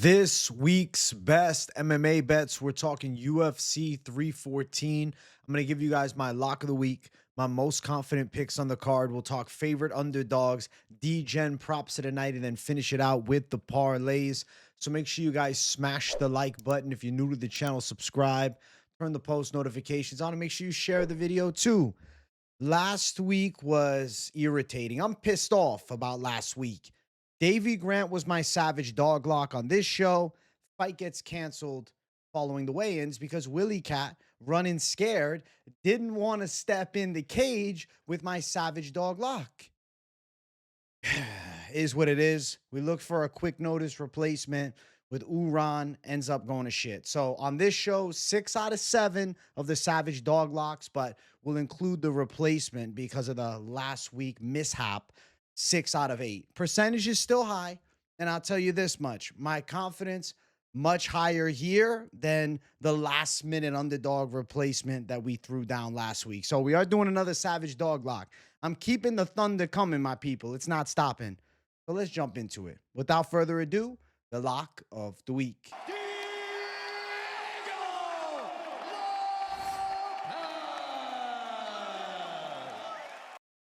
This week's best MMA bets, we're talking UFC 314. I'm going to give you guys my lock of the week, my most confident picks on the card. We'll talk favorite underdogs, Degen Props of the night, and then finish it out with the parlays. So make sure you guys smash the like button. If you're new to the channel, subscribe, turn the post notifications on, and make sure you share the video too. Last week was irritating. I'm pissed off about last week. Davey Grant was my savage dog lock on this show. Fight gets canceled following the weigh-ins because Willie Cat, running scared, didn't want to step in the cage with my savage dog lock. Is what it is. We look for a quick notice replacement with Uran, ends up going to shit. So on this show, 6 out of 7 of the savage dog locks, but we'll include the replacement because of the last week mishap. 6 out of 8. Percentage is still high, and I'll tell you this much. My confidence much higher here than the last-minute underdog replacement that we threw down last week. So we are doing another savage dog lock. I'm keeping the thunder coming, my people. It's not stopping. So let's jump into it. Without further ado, the lock of the week.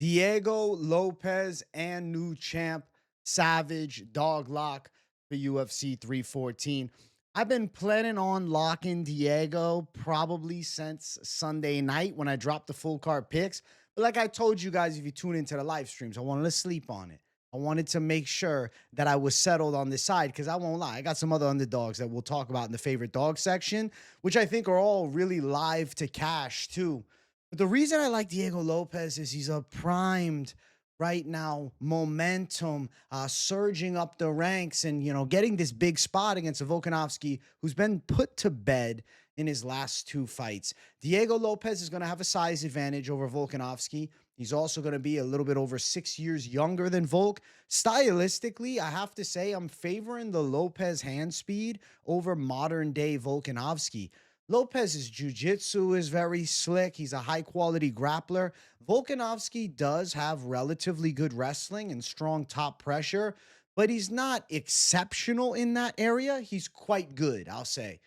Diego Lopes and new champ savage dog lock for UFC 314. I've been planning on locking Diego probably since Sunday night when I dropped the full card picks. But like I told you guys, if you tune into the live streams, I wanted to sleep on it. I wanted to make sure that I was settled on this side because I won't lie. I got some other underdogs that we'll talk about in the favorite dog section, which I think are all really live to cash too. But the reason I like Diego Lopes is he's a primed right now momentum, surging up the ranks and, getting this big spot against a Volkanovski who's been put to bed in his last 2 fights. Diego Lopes is going to have a size advantage over Volkanovski. He's also going to be a little bit over 6 years younger than Volk. Stylistically, I have to say I'm favoring the Lopes hand speed over modern day Volkanovski. Lopez's jiu-jitsu is very slick. He's a high-quality grappler. Volkanovski does have relatively good wrestling and strong top pressure, but he's not exceptional in that area. He's quite good, I'll say.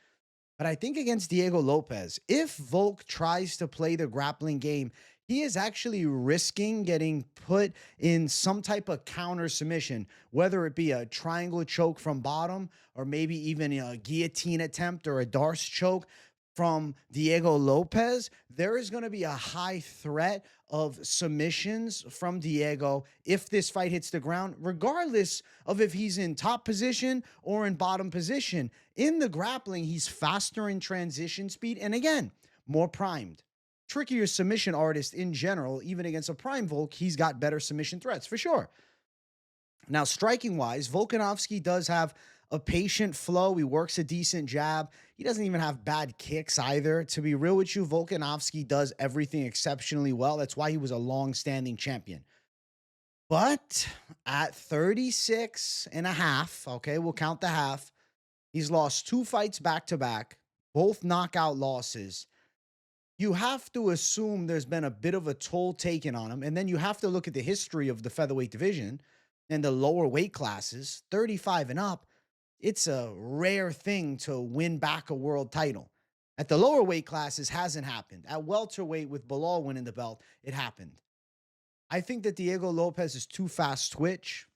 But I think against Diego Lopes, if Volk tries to play the grappling game, he is actually risking getting put in some type of counter submission, whether it be a triangle choke from bottom or maybe even a guillotine attempt or a Darce choke from Diego Lopes. There is going to be a high threat of submissions from Diego if this fight hits the ground, regardless of if he's in top position or in bottom position. In the grappling, he's faster in transition speed and, again, more primed. Trickier submission artist in general, even against a prime Volk, he's got better submission threats for sure. Now, striking-wise, Volkanovski does have a patient flow. He works a decent jab. He doesn't even have bad kicks either. To be real with you, Volkanovski does everything exceptionally well. That's why he was a long-standing champion. But at 36 and a half, okay, we'll count the half, he's lost 2 fights back-to-back, both knockout losses. You have to assume there's been a bit of a toll taken on him, and then you have to look at the history of the featherweight division and the lower weight classes, 35 and up. It's a rare thing to win back a world title. At the lower weight classes, hasn't happened. At welterweight with Bilal winning the belt, it happened. I think that Diego Lopes is too fast twitch.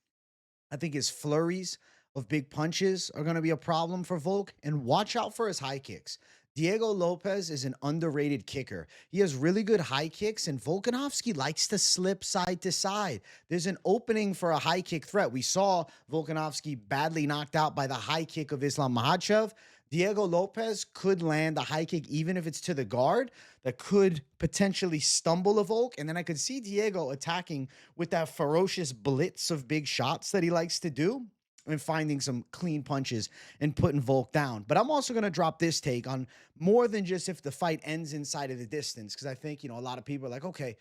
I think his flurries of big punches are going to be a problem for Volk, and watch out for his high kicks. Diego Lopes is an underrated kicker. He has really good high kicks, and Volkanovski likes to slip side to side. There's an opening for a high kick threat. We saw Volkanovski badly knocked out by the high kick of Islam Makhachev. Diego Lopes could land a high kick, even if it's to the guard, that could potentially stumble a Volk. And then I could see Diego attacking with that ferocious blitz of big shots that he likes to do, and finding some clean punches and putting Volk down. But I'm also going to drop this take on more than just if the fight ends inside of the distance, because I think, a lot of people are like, okay,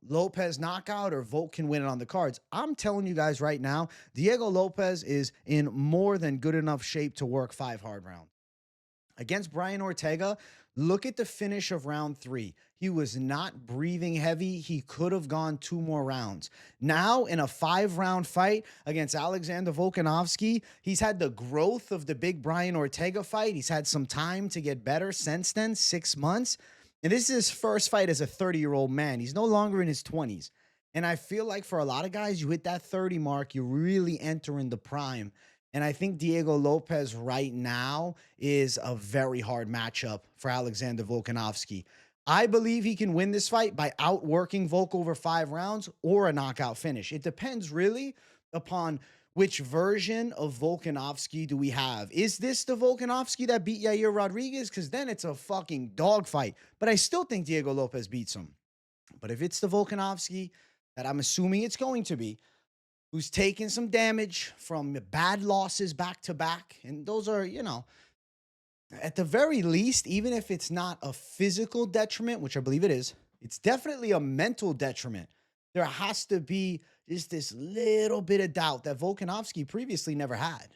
Lopes knockout or Volk can win it on the cards. I'm telling you guys right now, Diego Lopes is in more than good enough shape to work 5 hard rounds. Against Brian Ortega, Look at the finish of round 3. He was not breathing heavy. He could have gone 2 more rounds. Now, in a 5-round fight against Alexander Volkanovski, he's had the growth of the big Brian Ortega fight. He's had some time to get better since then, 6 months. And this is his first fight as a 30-year-old man. He's no longer in his 20s. And I feel like for a lot of guys, you hit that 30 mark, you're really entering the prime. And I think Diego Lopes right now is a very hard matchup for Alexander Volkanovski. I believe he can win this fight by outworking Volk over 5 rounds or a knockout finish. It depends really upon which version of Volkanovski do we have. Is this the Volkanovski that beat Yair Rodriguez? Because then it's a fucking dogfight. But I still think Diego Lopes beats him. But if it's the Volkanovski that I'm assuming it's going to be, who's taken some damage from bad losses back to back. And those are, at the very least, even if it's not a physical detriment, which I believe it is, it's definitely a mental detriment. There has to be just this little bit of doubt that Volkanovski previously never had.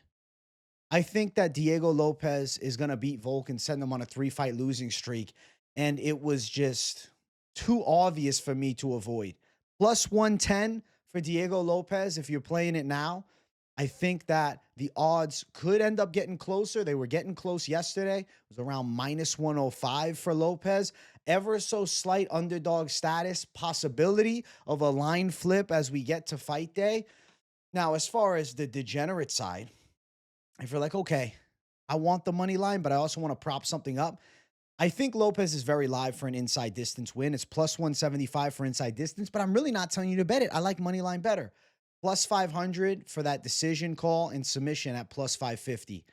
I think that Diego Lopes is going to beat Volk and send him on a 3-fight losing streak. And it was just too obvious for me to avoid. Plus 110 for Diego Lopes, if you're playing it now, I think that the odds could end up getting closer. They were getting close yesterday. It was around minus 105 for Lopes. Ever so slight underdog status, possibility of a line flip as we get to fight day. Now, as far as the degenerate side, if you're like, okay, I want the money line, but I also want to prop something up, I think Lopes is very live for an inside distance win. It's plus 175 for inside distance, but I'm really not telling you to bet it. I like money line better. Plus 500 for that decision call and submission at plus 550.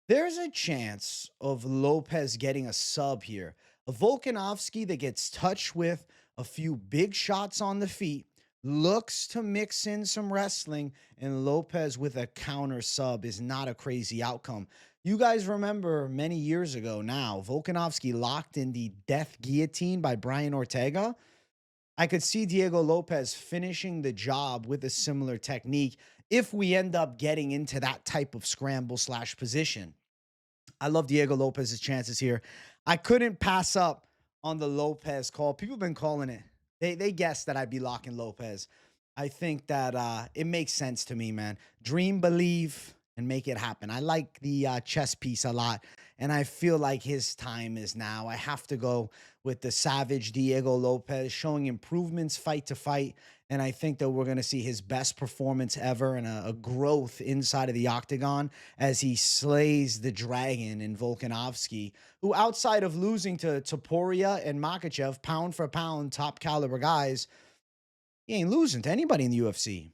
There's a chance of Lopes getting a sub here. A Volkanovski that gets touched with a few big shots on the feet, looks to mix in some wrestling, and Lopes with a counter sub is not a crazy outcome. You guys remember many years ago now, Volkanovski locked in the death guillotine by Brian Ortega. I could see Diego Lopes finishing the job with a similar technique if we end up getting into that type of scramble / position. I love Diego Lopes' chances here. I couldn't pass up on the Lopes call. People have been calling it. They guessed that I'd be locking Lopes. I think that it makes sense to me, man. Dream, believe, and make it happen. I like the chess piece a lot, and I feel like his time is now. I have to go with the savage Diego Lopes showing improvements fight to fight, and I think that we're going to see his best performance ever and a growth inside of the octagon as he slays the dragon in Volkanovski, who outside of losing to Topuria and Makhachev, pound for pound, top caliber guys, he ain't losing to anybody in the UFC.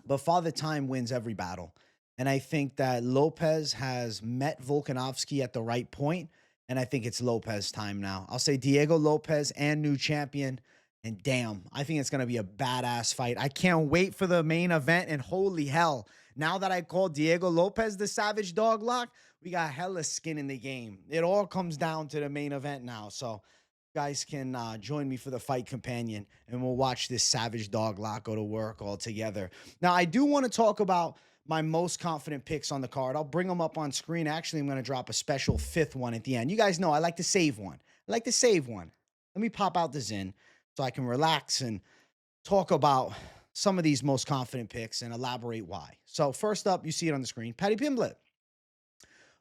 But Father Time wins every battle. And I think that Lopes has met Volkanovski at the right point, and I think it's Lopes time now. I'll say Diego Lopes and new champion, and damn, I think it's going to be a badass fight. I can't wait for the main event, and holy hell, now that I call Diego Lopes the Savage Dog Lock, we got hella skin in the game. It all comes down to the main event now, so guys can join me for the fight companion, and we'll watch this Savage Dog Lock go to work all together. Now, I do want to talk about my most confident picks on the card. I'll bring them up on screen. Actually, I'm going to drop a special 5th one at the end. You guys know I like to save one. Let me pop out the Zin so I can relax and talk about some of these most confident picks and elaborate why. So first up, you see it on the screen, Paddy Pimblett.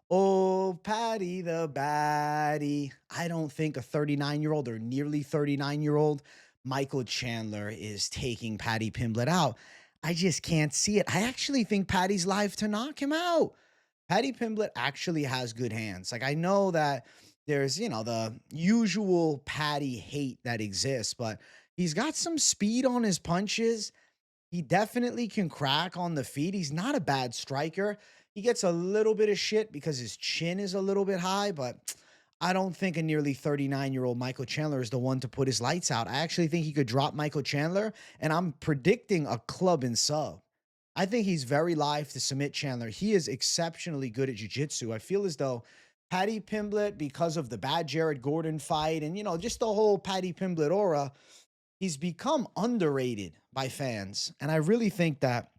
Oh, Paddy the baddie. I don't think a 39-year-old or nearly 39-year-old Michael Chandler is taking Paddy Pimblett out. I just can't see it. I actually think Paddy's live to knock him out. Paddy Pimblett actually has good hands. Like, I know that there's, the usual Paddy hate that exists, but he's got some speed on his punches. He definitely can crack on the feet. He's not a bad striker. He gets a little bit of shit because his chin is a little bit high, but I don't think a nearly 39-year-old Michael Chandler is the one to put his lights out. I actually think he could drop Michael Chandler, and I'm predicting a club and sub. I think he's very live to submit Chandler. He is exceptionally good at jiu-jitsu. I feel as though Paddy Pimblett, because of the bad Jared Gordon fight and, just the whole Paddy Pimblett aura, he's become underrated by fans. And I really think that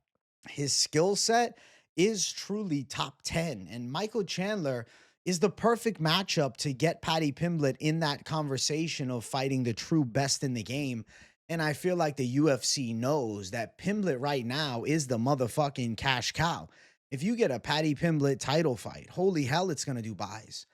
his skill set is truly top 10. And Michael Chandler is the perfect matchup to get Paddy Pimblett in that conversation of fighting the true best in the game. And I feel like the UFC knows that Pimblett right now is the motherfucking cash cow. If you get a Paddy Pimblett title fight, holy hell, it's going to do buys.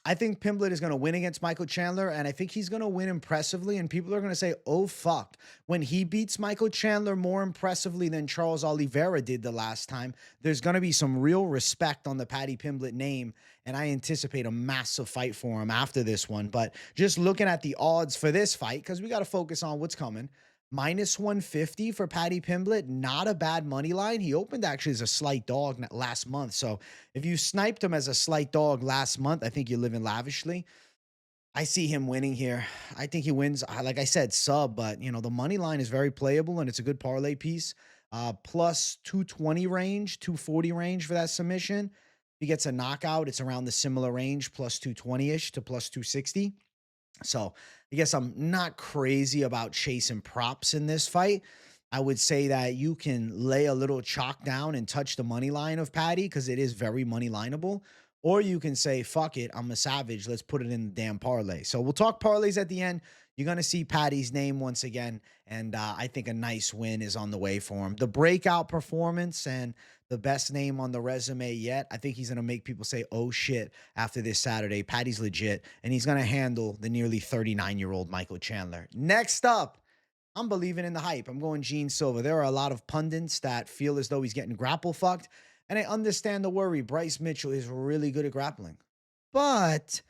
I think Pimblett is going to win against Michael Chandler, and I think he's going to win impressively, and people are going to say, oh, fuck. When he beats Michael Chandler more impressively than Charles Oliveira did the last time, there's going to be some real respect on the Paddy Pimblett name, and I anticipate a massive fight for him after this one. But just looking at the odds for this fight, because we got to focus on what's coming, -150 for Paddy Pimblett, not a bad money line. He opened actually as a slight dog last month. So if you sniped him as a slight dog last month, I think you're living lavishly. I see him winning here. I think he wins, like I said, sub, but you know, the money line is very playable and it's a good parlay piece. Plus 220 range, 240 range for that submission. If he gets a knockout, it's around the similar range, plus 220-ish to plus 260. So I guess I'm not crazy about chasing props in this fight. I would say that you can lay a little chalk down and touch the money line of Paddy because it is very money lineable. Or you can say, fuck it, I'm a savage. Let's put it in the damn parlay. So we'll talk parlays at the end. You're going to see Paddy's name once again. And I think a nice win is on the way for him. The breakout performance and the best name on the resume yet. I think he's going to make people say, oh shit, after this Saturday. Paddy's legit. And he's going to handle the nearly 39-year-old Michael Chandler. Next up, I'm believing in the hype. I'm going Gene Silva. There are a lot of pundits that feel as though he's getting grapple fucked. And I understand the worry. Bryce Mitchell is really good at grappling. But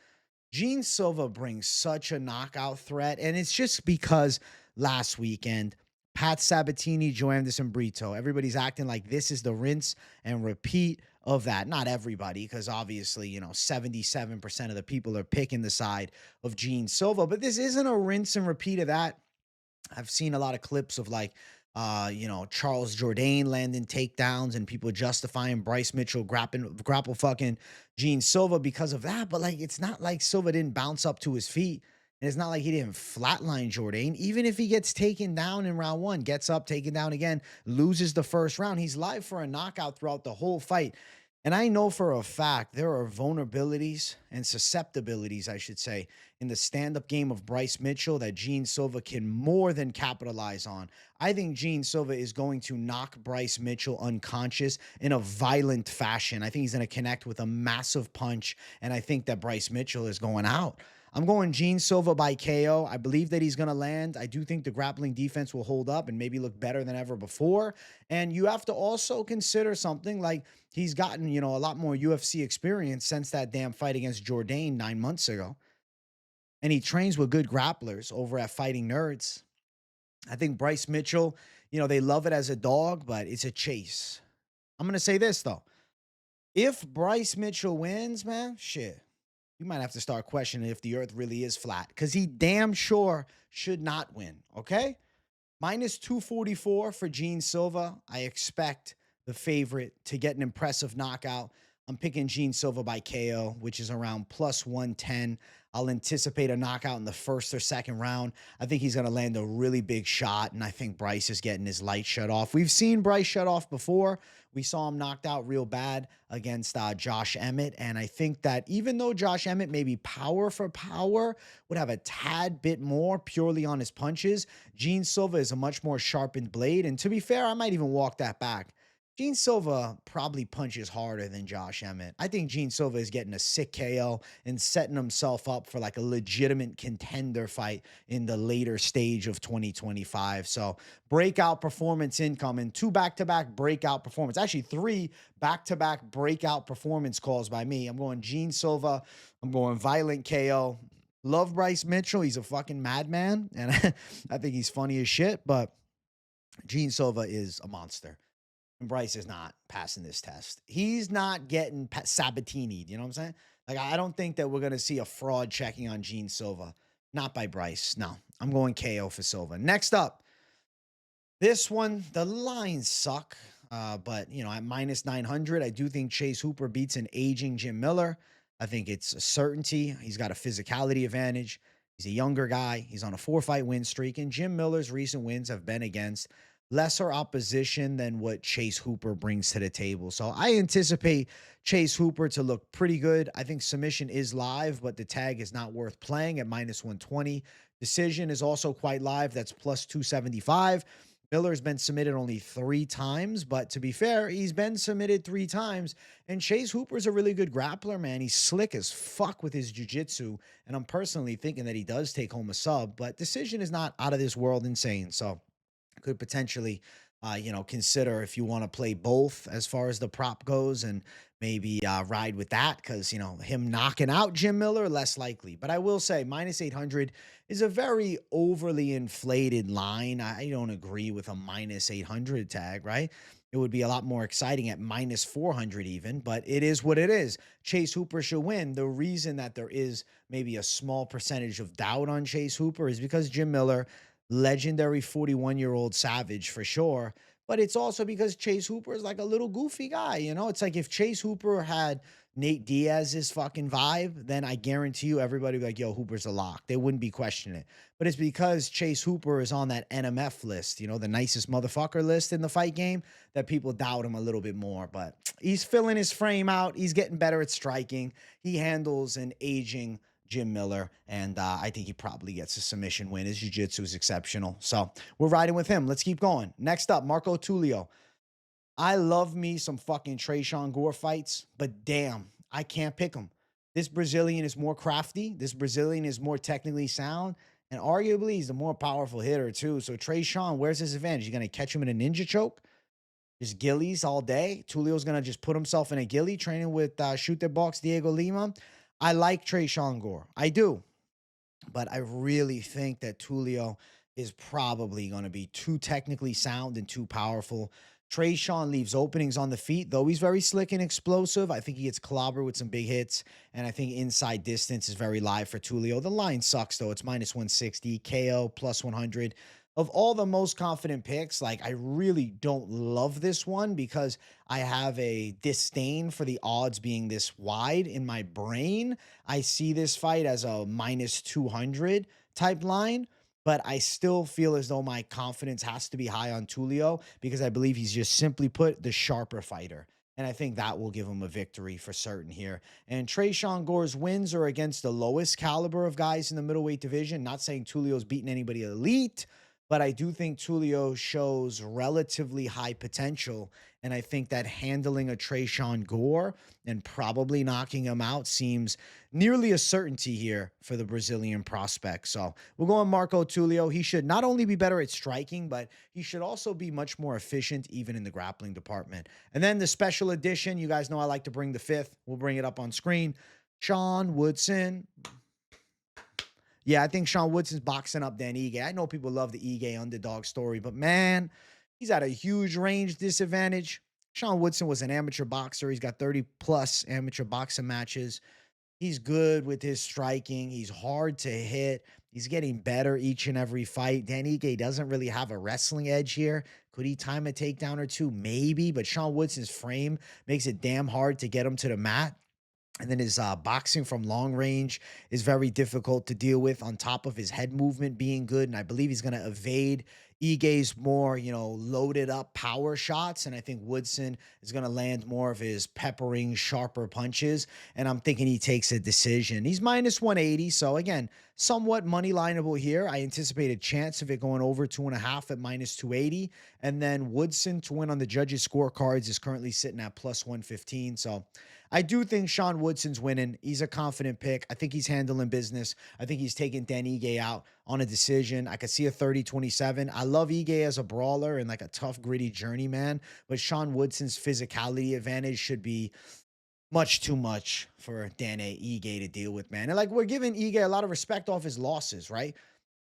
Gene Silva brings such a knockout threat. And it's just because last weekend, Pat Sabatini, Joe Anderson Brito, everybody's acting like this is the rinse and repeat of that. Not everybody, because obviously, you know, 77% of the people are picking the side of Gene Silva. But this isn't a rinse and repeat of that. I've seen a lot of clips of like, you know, Charles Jourdain landing takedowns and people justifying Bryce Mitchell grapple fucking Gene Silva because of that. But like, it's not like Silva didn't bounce up to his feet. And it's not like he didn't flatline Jourdain. Even if he gets taken down in round one, gets up, taken down again, loses the first round, he's live for a knockout throughout the whole fight. And I know for a fact there are vulnerabilities and susceptibilities, I should say, in the stand-up game of Bryce Mitchell that Gene Silva can more than capitalize on. I think Gene Silva is going to knock Bryce Mitchell unconscious in a violent fashion. I think he's going to connect with a massive punch, and I think that Bryce Mitchell is going out. I'm going Gene Silva by KO. I believe that he's going to land. I do think the grappling defense will hold up and maybe look better than ever before. And you have to also consider something like he's gotten, you know, a lot more UFC experience since that damn fight against Jourdain 9 months ago. And he trains with good grapplers over at Fighting Nerds. I think Bryce Mitchell, you know, they love it as a dog, but it's a chase. I'm going to say this, though. If Bryce Mitchell wins, man, shit, you might have to start questioning if the earth really is flat because he damn sure should not win, okay? -244 for Gene Silva. I expect the favorite to get an impressive knockout. I'm picking Gene Silva by KO, which is around +110. I'll anticipate a knockout in the first or second round. I think he's going to land a really big shot, and I think Bryce is getting his light shut off. We've seen Bryce shut off before. We saw him knocked out real bad against Josh Emmett, and I think that even though Josh Emmett maybe power for power would have a tad bit more purely on his punches, Gene Silva is a much more sharpened blade, and to be fair, I might even walk that back. Gene Silva probably punches harder than Josh Emmett. I think Gene Silva is getting a sick KO and setting himself up for like a legitimate contender fight in the later stage of 2025. So breakout performance incoming, 2 back-to-back breakout performance. Actually, 3 back-to-back breakout performance calls by me. I'm going Gene Silva. I'm going violent KO. Love Bryce Mitchell. He's a fucking madman, and I think he's funny as shit, but Gene Silva is a monster. And Bryce is not passing this test. He's not getting Sabatini'd, you know what I'm saying? Like, I don't think that we're going to see a fraud checking on Gene Silva. Not by Bryce. No, I'm going KO for Silva. Next up, this one, the lines suck. But, you know, at -900, I do think Chase Hooper beats an aging Jim Miller. I think it's a certainty. He's got a physicality advantage. He's a younger guy. He's on a 4-fight win streak. And Jim Miller's recent wins have been against lesser opposition than what Chase Hooper brings to the table. So I anticipate Chase Hooper to look pretty good. I think submission is live, but the tag is not worth playing at minus 120. Decision is also quite live. That's plus 275. Miller's been submitted only 3 times, but to be fair, he's been submitted 3 times. And Chase Hooper's a really good grappler, man. He's slick as fuck with his jiu-jitsu. And I'm personally thinking that he does take home a sub, but decision is not out of this world insane. So could potentially, consider if you want to play both as far as the prop goes and maybe ride with that because, him knocking out Jim Miller, less likely. But I will say minus 800 is a very overly inflated line. I don't agree with a minus 800 tag, right? It would be a lot more exciting at minus 400 even, but it is what it is. Chase Hooper should win. The reason that there is maybe a small percentage of doubt on Chase Hooper is because Jim Miller, legendary 41-year-old savage for sure. But it's also because Chase Hooper is like a little goofy guy. It's like if Chase Hooper had Nate Diaz's fucking vibe, then I guarantee you everybody would be like, yo, Hooper's a lock. They wouldn't be questioning it. But it's because Chase Hooper is on that NMF list, the nicest motherfucker list in the fight game, that people doubt him a little bit more. But he's filling his frame out. He's getting better at striking. He handles an aging Jim Miller, and I think he probably gets a submission win. His jiu-jitsu is exceptional. So we're riding with him. Let's keep going. Next up, Marco Tulio. I love me some fucking Tresean Gore fights, but damn, I can't pick him. This Brazilian is more crafty. This Brazilian is more technically sound, and arguably he's the more powerful hitter too. So Tresean, where's his advantage? You going to catch him in a ninja choke? Just gillies all day? Tulio's going to just put himself in a gilly training with Shoot Their Box Diego Lima. I like Tresean Gore. I do. But I really think that Tulio is probably going to be too technically sound and too powerful. Tresean leaves openings on the feet, though he's very slick and explosive. I think he gets clobbered with some big hits, and I think inside distance is very live for Tulio. The line sucks, though. It's minus 160, KO plus 100. Of all the most confident picks, like I really don't love this one because I have a disdain for the odds being this wide in my brain. I see this fight as a minus 200 type line, but I still feel as though my confidence has to be high on Tulio because I believe he's just simply put the sharper fighter. And I think that will give him a victory for certain here. And Tresean Gore's wins are against the lowest caliber of guys in the middleweight division. Not saying Tulio's beaten anybody elite, but I do think Tulio shows relatively high potential. And I think that handling a Tresean Gore and probably knocking him out seems nearly a certainty here for the Brazilian prospect. So we're going Marco Tulio. He should not only be better at striking, but he should also be much more efficient even in the grappling department. And then the special edition, you guys know I like to bring the fifth. We'll bring it up on screen. Sean Woodson. Yeah, I think Sean Woodson's boxing up Dan Ige. I know people love the Ige underdog story, but man, he's at a huge range disadvantage. Sean Woodson was an amateur boxer. He's got 30-plus amateur boxing matches. He's good with his striking. He's hard to hit. He's getting better each and every fight. Dan Ige doesn't really have a wrestling edge here. Could he time a takedown or two? Maybe, but Sean Woodson's frame makes it damn hard to get him to the mat. And then his boxing from long range is very difficult to deal with on top of his head movement being good. And I believe he's going to evade Ige's more, loaded up power shots. And I think Woodson is going to land more of his peppering, sharper punches. And I'm thinking he takes a decision. He's minus 180. So again, somewhat money lineable here. I anticipate a chance of it going over 2.5 at minus 280. And then Woodson to win on the judges' scorecards is currently sitting at plus 115. So I do think Sean Woodson's winning. He's a confident pick. I think he's handling business. I think he's taking Dan Ige out on a decision. I could see a 30-27. I love Ige as a brawler and like a tough, gritty journeyman, but Sean Woodson's physicality advantage should be much too much for Dan Ige to deal with, man. And like we're giving Ige a lot of respect off his losses, right?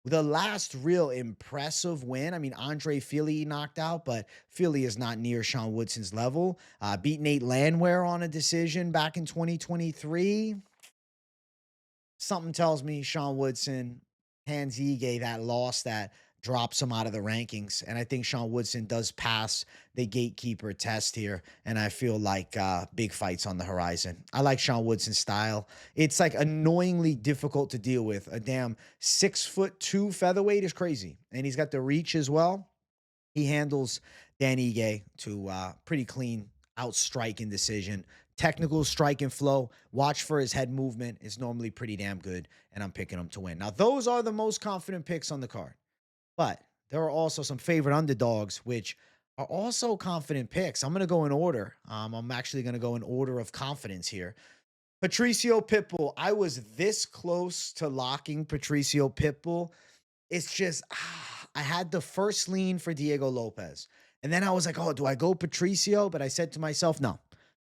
The last real impressive win, I mean, Andre Fili knocked out, but Fili is not near Sean Woodson's level. Beat Nate Landwehr on a decision back in 2023. Something tells me Sean Woodson hands Ige that loss that drops him out of the rankings. And I think Sean Woodson does pass the gatekeeper test here. And I feel like big fights on the horizon. I like Sean Woodson's style. It's like annoyingly difficult to deal with. A damn 6'2" featherweight is crazy. And he's got the reach as well. He handles Dan Ige to pretty clean outstriking decision. Technical strike and flow. Watch for his head movement is normally pretty damn good, and I'm picking him to win. Now, those are the most confident picks on the card. But there are also some favorite underdogs, which are also confident picks. I'm going to go in order. I'm actually going to go in order of confidence here. Patricio Pitbull. I was this close to locking Patricio Pitbull. It's just, I had the first lean for Diego Lopes. And then I was like, oh, do I go Patricio? But I said to myself, no,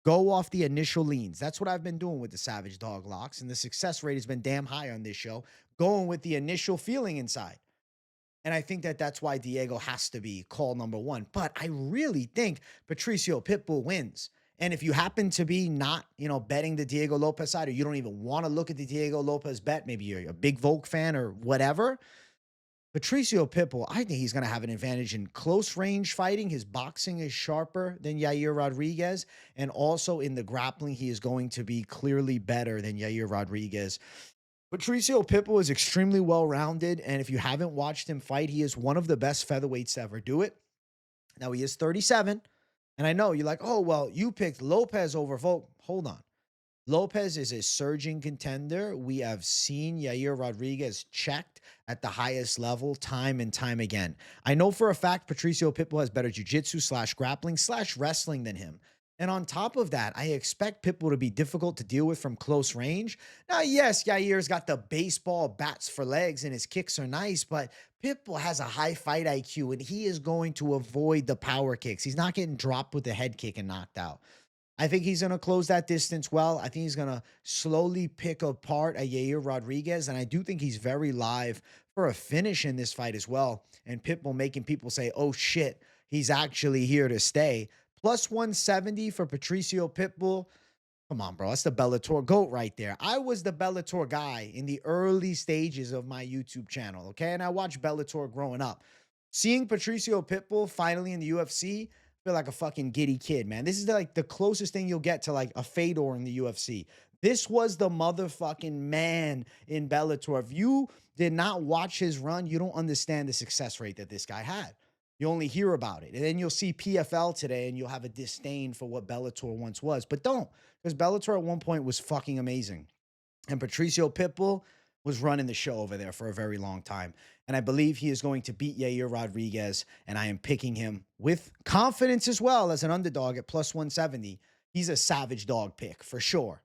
go off the initial leans. That's what I've been doing with the Savage Dog locks. And the success rate has been damn high on this show, going with the initial feeling inside. And I think that that's why Diego has to be call number one. But I really think Patricio Pitbull wins. And if you happen to be not, betting the Diego Lopes side, or you don't even want to look at the Diego Lopes bet, maybe you're a big Volk fan or whatever, Patricio Pitbull, I think he's going to have an advantage in close range fighting. His boxing is sharper than Yair Rodriguez. And also in the grappling, he is going to be clearly better than Yair Rodriguez. Patricio Pitbull is extremely well-rounded, and if you haven't watched him fight, he is one of the best featherweights to ever do it. Now, he is 37, and I know you're like, oh, well, you picked Lopes over Volk. Hold on. Lopes is a surging contender. We have seen Yair Rodriguez checked at the highest level time and time again. I know for a fact Patricio Pitbull has better jiu-jitsu / grappling / wrestling than him. And on top of that, I expect Pitbull to be difficult to deal with from close range. Now, yes, Yair's got the baseball bats for legs and his kicks are nice, but Pitbull has a high fight IQ and he is going to avoid the power kicks. He's not getting dropped with the head kick and knocked out. I think he's going to close that distance well. I think he's going to slowly pick apart a Yair Rodriguez, and I do think he's very live for a finish in this fight as well. And Pitbull making people say, oh shit, he's actually here to stay. Plus 170 for Patricio Pitbull. Come on, bro. That's the Bellator GOAT right there. I was the Bellator guy in the early stages of my YouTube channel, okay? And I watched Bellator growing up. Seeing Patricio Pitbull finally in the UFC, I feel like a fucking giddy kid, man. This is like the closest thing you'll get to like a Fedor in the UFC. This was the motherfucking man in Bellator. If you did not watch his run, you don't understand the success rate that this guy had. You only hear about it. And then you'll see PFL today and you'll have a disdain for what Bellator once was. But don't, because Bellator at one point was fucking amazing. And Patricio Pitbull was running the show over there for a very long time. And I believe he is going to beat Yair Rodriguez. And I am picking him with confidence as well as an underdog at plus 170. He's a savage dog pick for sure.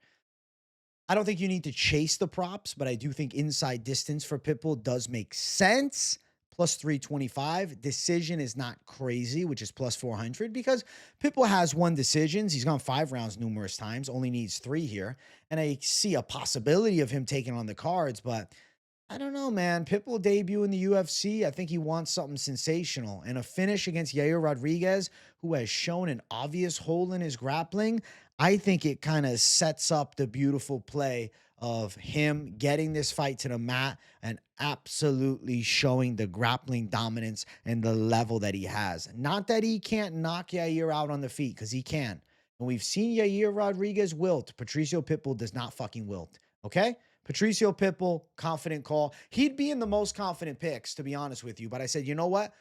I don't think you need to chase the props, but I do think inside distance for Pitbull does make sense. Plus 325. Decision is not crazy, which is plus 400 because Pitbull has won decisions. He's gone 5 rounds numerous times, only needs 3 here. And I see a possibility of him taking on the cards, but I don't know, man. Pitbull debut in the UFC, I think he wants something sensational. And a finish against Yair Rodriguez, who has shown an obvious hole in his grappling, I think it kind of sets up the beautiful play of him getting this fight to the mat and absolutely showing the grappling dominance and the level that he has. Not that he can't knock Yair out on the feet, because he can. And we've seen Yair Rodriguez wilt. Patricio Pitbull does not fucking wilt, okay? Patricio Pitbull, confident call. He'd be in the most confident picks, to be honest with you. But I said, you know what?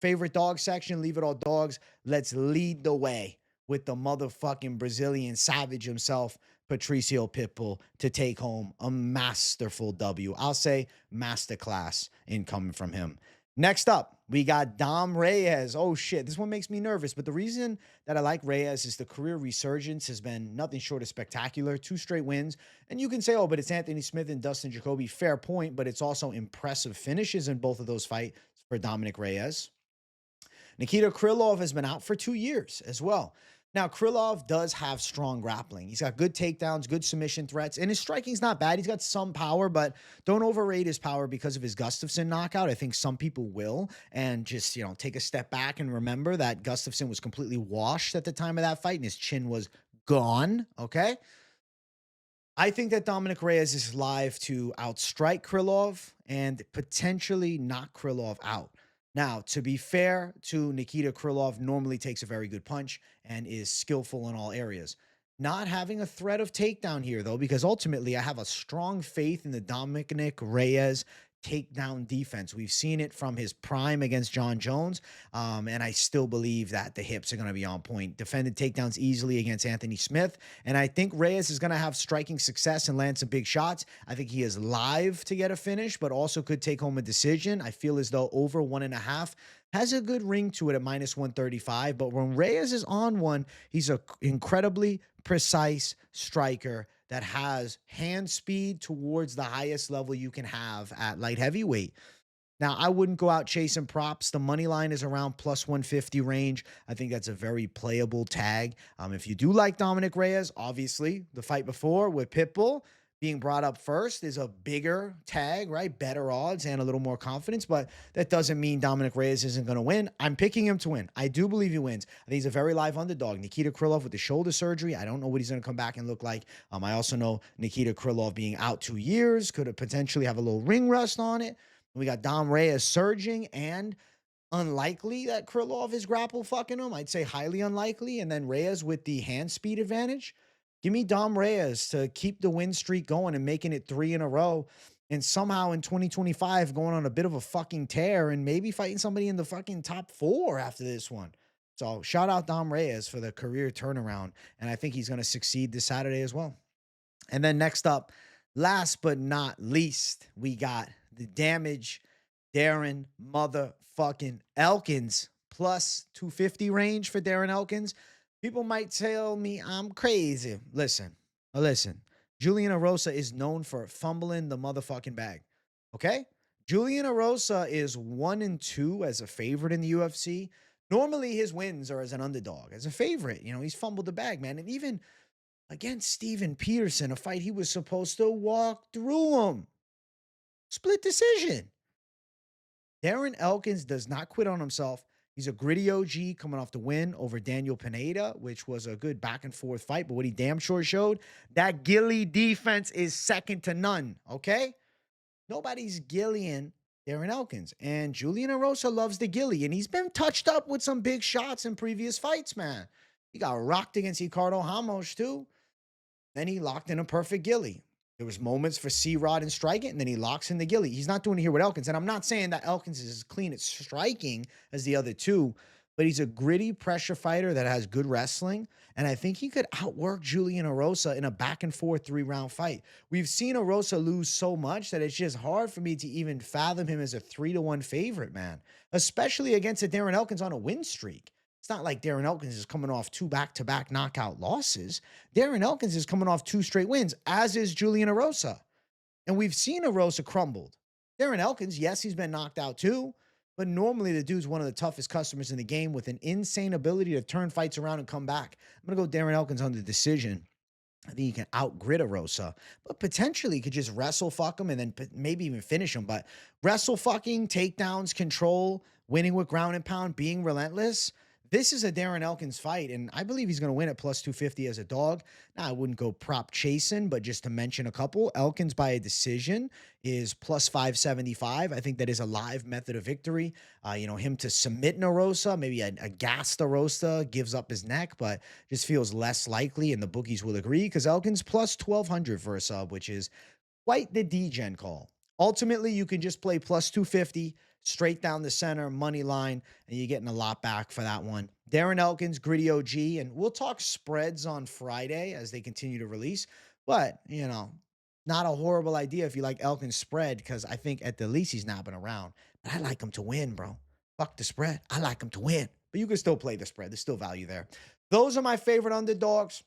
Favorite dog section, leave it all dogs. Let's lead the way with the motherfucking Brazilian savage himself, Patricio Pitbull, to take home a masterful W. I'll say masterclass incoming from him. Next up, we got Dom Reyes. Oh, shit. This one makes me nervous. But the reason that I like Reyes is the career resurgence has been nothing short of spectacular. 2 straight wins. And you can say, oh, but it's Anthony Smith and Dustin Jacoby. Fair point. But it's also impressive finishes in both of those fights for Dominic Reyes. Nikita Krylov has been out for 2 years as well. Now, Krylov does have strong grappling. He's got good takedowns, good submission threats, and his striking's not bad. He's got some power, but don't overrate his power because of his Gustafsson knockout. I think some people will, and just, take a step back and remember that Gustafsson was completely washed at the time of that fight, and his chin was gone, okay? I think that Dominic Reyes is live to outstrike Krylov and potentially knock Krylov out. Now, to be fair to Nikita Krylov, normally takes a very good punch and is skillful in all areas. Not having a threat of takedown here, though, because ultimately I have a strong faith in the Dominic Reyes takedown defense. We've seen it from his prime against John Jones, and I still believe that the hips are going to be on point. Defended takedowns easily against Anthony Smith, and I think Reyes is going to have striking success and land some big shots. I think he is live to get a finish, but also could take home a decision. I feel as though over 1.5 has a good ring to it at -135, but when Reyes is on one, he's an incredibly precise striker that has hand speed towards the highest level you can have at light heavyweight. Now, I wouldn't go out chasing props. The money line is around +150 range. I think that's a very playable tag. If you do like Dominic Reyes, obviously, the fight before with Pitbull being brought up first is a bigger tag, right? Better odds and a little more confidence, but that doesn't mean Dominic Reyes isn't going to win. I'm picking him to win. I do believe he wins. I think he's a very live underdog. Nikita Krylov with the shoulder surgery, I don't know what he's going to come back and look like. I also know Nikita Krylov being out 2 years could potentially have a little ring rust on it. We got Dom Reyes surging, and unlikely that Krylov is grapple fucking him. I'd say highly unlikely. And then Reyes with the hand speed advantage. Give me Dom Reyes to keep the win streak going and making it 3 in a row. And somehow in 2025 going on a bit of a fucking tear and maybe fighting somebody in the fucking top 4 after this one. So shout out Dom Reyes for the career turnaround. And I think he's going to succeed this Saturday as well. And then next up, last but not least, we got the damage Darren motherfucking Elkins +250 range for Darren Elkins. People might tell me I'm crazy. Listen. Julian Erosa is known for fumbling the motherfucking bag. Okay? Julian Erosa is 1-2 as a favorite in the UFC. Normally his wins are as an underdog, as a favorite. You know, he's fumbled the bag, man. And even against Steven Peterson, a fight he was supposed to walk through him. Split decision. Darren Elkins does not quit on himself. He's a gritty OG coming off the win over Daniel Pineda, which was a good back and forth fight. But what he damn sure showed, that Gilly defense is second to none, okay? Nobody's gillying Darren Elkins. And Julian Erosa loves the Gilly, and he's been touched up with some big shots in previous fights, man. He got rocked against Ricardo Ramos, too. Then he locked in a perfect Gilly. There was moments for C-Rod and striking, and then he locks in the Gilly. He's not doing it here with Elkins. And I'm not saying that Elkins is as clean at striking as the other two, but he's a gritty pressure fighter that has good wrestling. And I think he could outwork Julian Erosa in a back-and-forth 3-round fight. We've seen Erosa lose so much that it's just hard for me to even fathom him as a 3-1 favorite, man, especially against a Darren Elkins on a win streak. It's not like Darren Elkins is coming off 2 back-to-back knockout losses. Darren Elkins is coming off 2 straight wins, as is Julian Erosa. And we've seen Erosa crumbled. Darren Elkins, yes, he's been knocked out too, but normally the dude's one of the toughest customers in the game with an insane ability to turn fights around and come back. I'm going to go Darren Elkins on the decision. I think he can out-grit Erosa, but potentially could just wrestle fuck him and then maybe even finish him. But wrestle fucking, takedowns, control, winning with ground and pound, being relentless. This is a Darren Elkins fight, and I believe he's going to win at +250 as a dog. Now, I wouldn't go prop chasing, but just to mention a couple, Elkins by a decision is +575. I think that is a live method of victory. Him to submit Erosa, maybe a gassed Erosa gives up his neck, but just feels less likely, and the bookies will agree, because Elkins +1200 for a sub, which is quite the degen call. Ultimately, you can just play +250, straight down the center, money line, and you're getting a lot back for that one. Darren Elkins, gritty OG, and we'll talk spreads on Friday as they continue to release. But, not a horrible idea if you like Elkins spread, because I think at the least he's napping around. But I like him to win, bro. Fuck the spread. I like him to win. But you can still play the spread. There's still value there. Those are my favorite underdogs.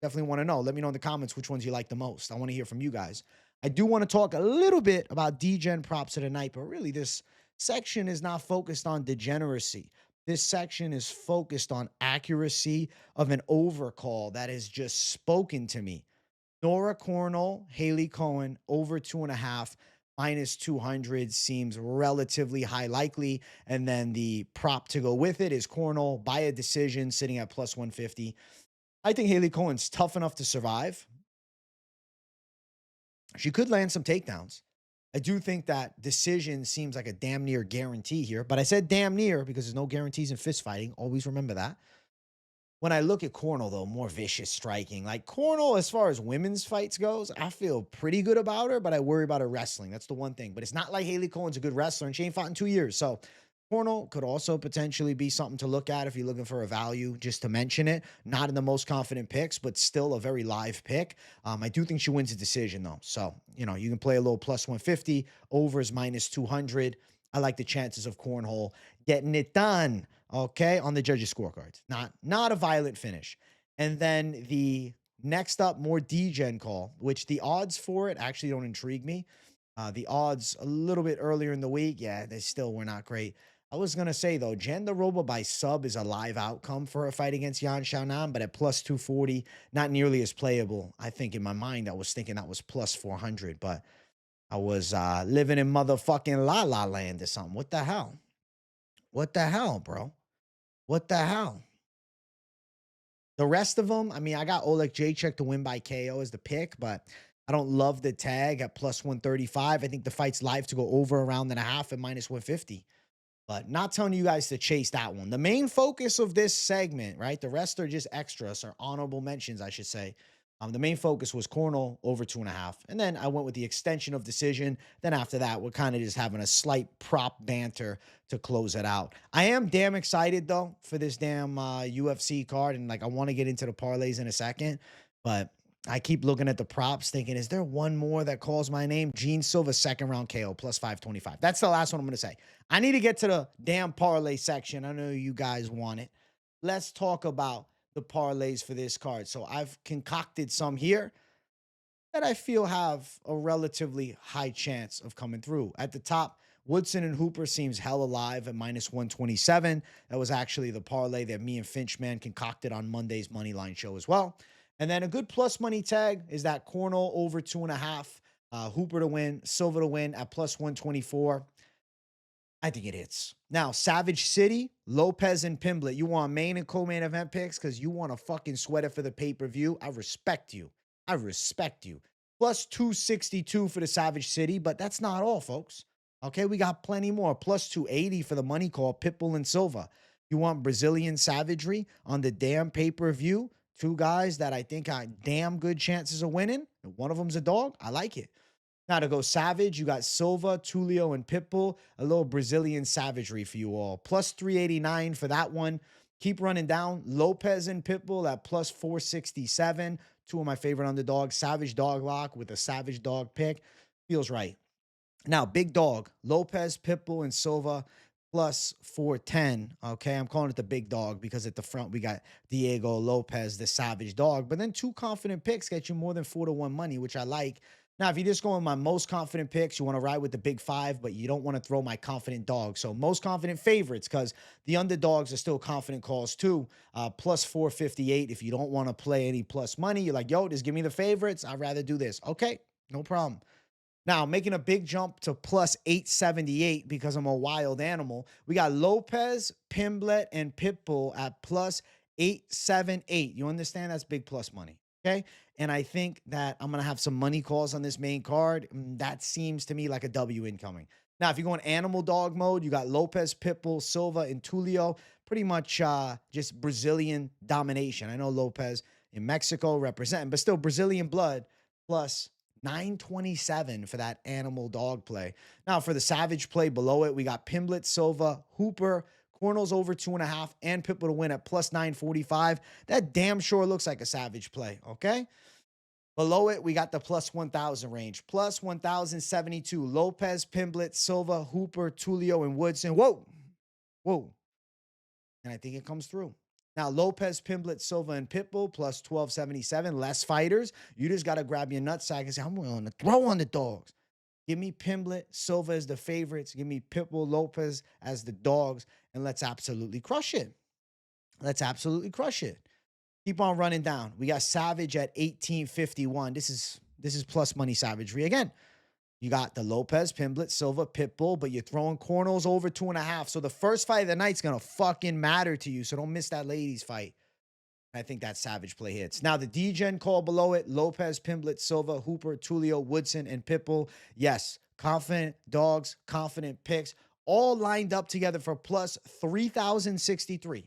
Definitely want to know. Let me know in the comments which ones you like the most. I want to hear from you guys. I do want to talk a little bit about Degen Props of the night, but really this section is not focused on degeneracy. This section is focused on accuracy of an overcall that has just spoken to me. Nora Cornolle, Hailey Cowan, over 2.5, -200 seems relatively high likely. And then the prop to go with it is Cornolle by a decision sitting at +150. I think Hailey Cowan's tough enough to survive. She could land some takedowns. I do think that decision seems like a damn near guarantee here, but I said damn near because there's no guarantees in fist fighting. Always remember that. When I look at Cornolle, though, more vicious striking. Like Cornolle, as far as women's fights goes, I feel pretty good about her, but I worry about her wrestling. That's the one thing. But it's not like Hailey Cohen's a good wrestler, and she ain't fought in 2 years. So Cornolle could also potentially be something to look at if you're looking for a value, just to mention it. Not in the most confident picks, but still a very live pick. I do think she wins a decision, though. So, you know, you can play a little plus 150, overs minus 200. I like the chances of Cornhole getting it done, okay, on the judges' scorecards. Not a violent finish. And then the next up, more Degen call, which the odds for it actually don't intrigue me. The odds a little bit earlier in the week, yeah, they still were not great. I was going to say, though, Jandiroba by sub is a live outcome for a fight against Xiaonan, but at plus 240, not nearly as playable. I think in my mind, I was thinking that was plus 400, but I was living in motherfucking La La Land or something. What the hell? What the hell, bro? What the hell? The rest of them, I mean, I got Oleksiejczuk to win by KO as the pick, but I don't love the tag at plus 135. I think the fight's live to go over a round and a half at minus 150. But not telling you guys to chase that one. The main focus of this segment, right? The rest are just extras or honorable mentions, I should say. The main focus was Cornolle over 2.5. And then I went with the extension of decision. Then after that, we're kind of just having a slight prop banter to close it out. I am damn excited, though, for this damn UFC card. And, like, I want to get into the parlays in a second. But I keep looking at the props thinking, is there one more that calls my name? Gene Silva, second round KO, plus 525. That's the last one I'm going to say. I need to get to the damn parlay section. I know you guys want it. Let's talk about the parlays for this card. So I've concocted some here that I feel have a relatively high chance of coming through. At the top, Woodson and Hooper seems hell alive at minus 127. That was actually the parlay that me and Finchman concocted on Monday's Moneyline show as well. And then a good plus money tag is that Cornolle over 2.5. Hooper to win, Silva to win at plus 124. I think it hits. Now, Savage City, Lopes and Pimblett. You want main and co-main event picks because you want to fucking sweat it for the pay-per-view. I respect you. I respect you. Plus 262 for the Savage City, but that's not all, folks. Okay, we got plenty more. Plus 280 for the money call, Pitbull and Silva. You want Brazilian savagery on the damn pay-per-view? Two guys that I think got damn good chances of winning. One of them's a dog. I like it. Now to go savage, you got Silva, Tulio, and Pitbull. A little Brazilian savagery for you all. Plus 389 for that one. Keep running down. Lopes and Pitbull at plus 467. Two of my favorite underdogs. Savage dog lock with a savage dog pick. Feels right. Now, big dog. Lopes, Pitbull, and Silva plus 410. Okay, I'm calling it the big dog because at the front we got Diego Lopes, the savage dog. But then two confident picks get you more than 4-1 money, which I like. Now, if you just go on my most confident picks, you want to ride with the big five, but you don't want to throw my confident dog. So most confident favorites, because the underdogs are still confident calls too. Plus 458. If you don't want to play any plus money, you're like, yo, just give me the favorites. I'd rather do this. Okay, no problem. Now, making a big jump to plus 878 because I'm a wild animal. We got Lopes, Pimblett, and Pitbull at plus 878. You understand? That's big plus money. Okay. And I think that I'm going to have some money calls on this main card. That seems to me like a W incoming. Now, if you go in animal dog mode, you got Lopes, Pitbull, Silva, and Tulio. Pretty much just Brazilian domination. I know Lopes in Mexico representing, but still Brazilian blood plus 927 for that animal dog play. Now, for the savage play below it, we got Pimblett, Silva, Hooper, Cornolle's over 2.5, and Pitbull to win at plus 945. That damn sure looks like a savage play, okay? Below it, we got the plus 1,000 range. Plus 1,072. Lopes, Pimblett, Silva, Hooper, Tulio, and Woodson. Whoa. Whoa. And I think it comes through. Now, Lopes, Pimblett, Silva, and Pitbull, plus 1,277. Less fighters. You just got to grab your nutsack and say, I'm willing to throw on the dogs. Give me Pimblett, Silva as the favorites. Give me Pitbull, Lopes as the dogs. And let's absolutely crush it. Let's absolutely crush it. Keep on running down. We got Savage at 1851. This is plus money savagery. Again, you got the Lopes, Pimblett, Silva, Pitbull, but you're throwing Cornolle's over 2.5. So the first fight of the night's going to fucking matter to you. So don't miss that ladies fight. I think that savage play hits. Now, the Degen call below it, Lopes, Pimblett, Silva, Hooper, Tulio, Woodson, and Pitbull. Yes, confident dogs, confident picks, all lined up together for plus 3,063.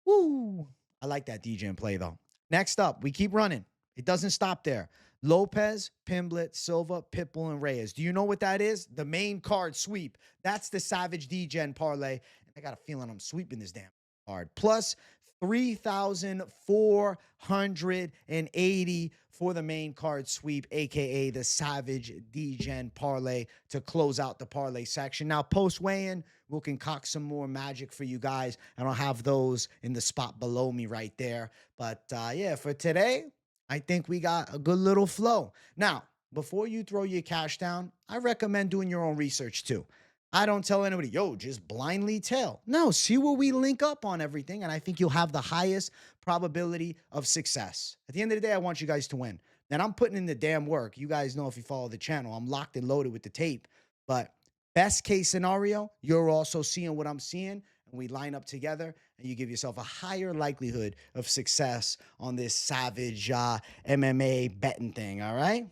Woo! I like that Degen play, though. Next up, we keep running. It doesn't stop there. Lopes, Pimblett, Silva, Pitbull, and Reyes. Do you know what that is? The main card sweep. That's the Savage Degen parlay. I got a feeling I'm sweeping this damn card. Plus 3,480 for the main card sweep, aka the Savage Degen parlay to close out the parlay section. Now, post weigh-in, we'll concoct some more magic for you guys, and I'll have those in the spot below me right there. But yeah, for today, I think we got a good little flow. Now, before you throw your cash down, I recommend doing your own research too. I don't tell anybody, yo, just blindly tail. No, see where we link up on everything, and I think you'll have the highest probability of success. At the end of the day, I want you guys to win. And I'm putting in the damn work. You guys know if you follow the channel, I'm locked and loaded with the tape. But best case scenario, you're also seeing what I'm seeing, and we line up together, and you give yourself a higher likelihood of success on this Savage MMA betting thing, all right?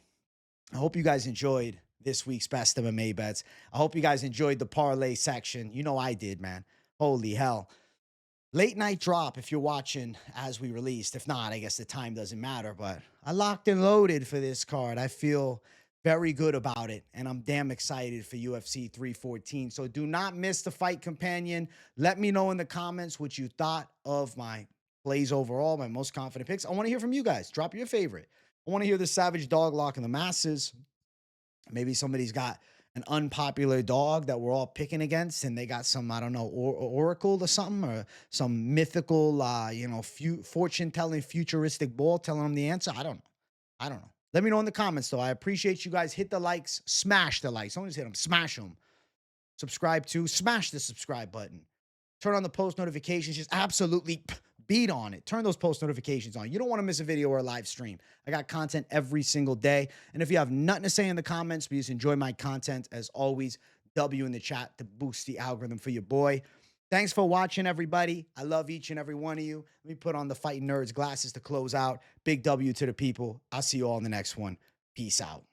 I hope you guys enjoyed this week's best MMA bets. I hope you guys enjoyed the parlay section. You know I did, man. Holy hell. Late night drop if you're watching as we released. If not, I guess the time doesn't matter, but I locked and loaded for this card. I feel very good about it, and I'm damn excited for UFC 314. So do not miss the fight companion. Let me know in the comments what you thought of my plays overall, my most confident picks. I want to hear from you guys. Drop your favorite. I want to hear the Savage dog lock in the masses. Maybe somebody's got an unpopular dog that we're all picking against, and they got some, I don't know, oracle or something, or some mythical, fortune-telling, futuristic ball telling them the answer. I don't know. Let me know in the comments, though. I appreciate you guys. Hit the likes. Smash the likes. Don't just hit them. Smash them. Subscribe to. Smash the subscribe button. Turn on the post notifications. Just absolutely beat on it. Turn those post notifications on. You don't want to miss a video or a live stream. I got content every single day. And if you have nothing to say in the comments, please enjoy my content. As always, W in the chat to boost the algorithm for your boy. Thanks for watching, everybody. I love each and every one of you. Let me put on the Fighting Nerds glasses to close out. Big W to the people. I'll see you all in the next one. Peace out.